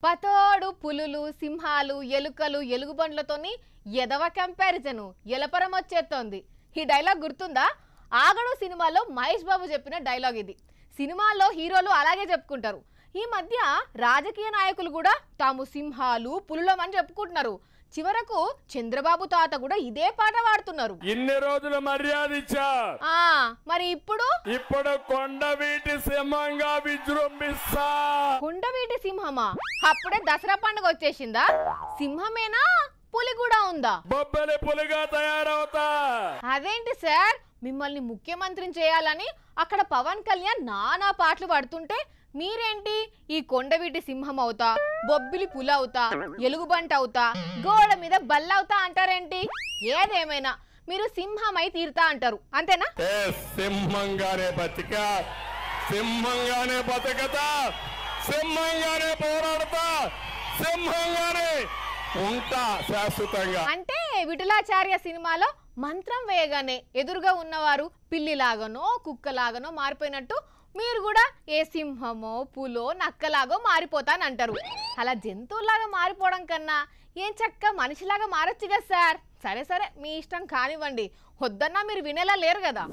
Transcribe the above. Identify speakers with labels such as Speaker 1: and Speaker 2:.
Speaker 1: పతోడు పులులు సింహాలు ఎలుకలు ఎలుగుబండ్లతోని ఎదవ కంపారిజను ఎలపరం వచ్చేస్తోంది. ఈ డైలాగ్ గుర్తుందా? ఆగడు సినిమాలో మహేష్ బాబు చెప్పిన డైలాగ్ ఇది. సినిమాల్లో హీరోలు అలాగే చెప్పుకుంటారు. ఈ మధ్య రాజకీయ నాయకులు కూడా తాము సింహాలు పులులమని చెప్పుకుంటున్నారు. చివరకు చంద్రబాబు తాత కూడా ఇదే పాట వాడుతున్నారు.
Speaker 2: ఇన్ని రోజులు మర్యాద ఇచ్చా,
Speaker 1: మరి ఇప్పుడు
Speaker 2: కొండవీటి సింహంగా విజృంభిస్తా.
Speaker 1: కొండవీటి సింహమా? అప్పుడే దసరా పండుగ వచ్చేసిందా? సింహమేనా, పులి కూడా ఉందా?
Speaker 2: బొబ్బలి పులిగా తయారవుతా.
Speaker 1: అదేంటి సార్, మిమ్మల్ని ముఖ్యమంత్రిని చేయాలని అక్కడ పవన్ కళ్యాణ్ నానా పాటలు పడుతుంటే మీరేంటి ఈ కొండవీటి సింహం అవుతా, బొబ్బిలి పులి అవుతా, ఎలుగుబంట అవుతా, గోడ మీద బల్లవుతా అంటారేంటి? ఏదేమైనా మీరు సింహమై తీరుతా అంటారు, అంతేనా?
Speaker 2: సింహంగానే బతికా, సింహంగానే బతకతా, సింహంగానే పోరాడతా, సింహంగానే ఉంటా శాశ్వతంగా.
Speaker 1: అంటే విఠలాచార్య సినిమాలో మంత్రం వేయగానే ఎదురుగా ఉన్నవారు పిల్లిలాగానో కుక్కలాగానో మారిపోయినట్టు మీరు కూడా ఏ సింహమో పులో నక్కలాగో మారిపోతానంటారు. అలా జంతువులాగా మారిపోవడం కన్నా ఏం చక్క మనిషిలాగా మారొచ్చు కదా సార్. సరే సరే, మీ ఇష్టం కానివ్వండి, వద్దన్నా మీరు వినేలా లేరు కదా.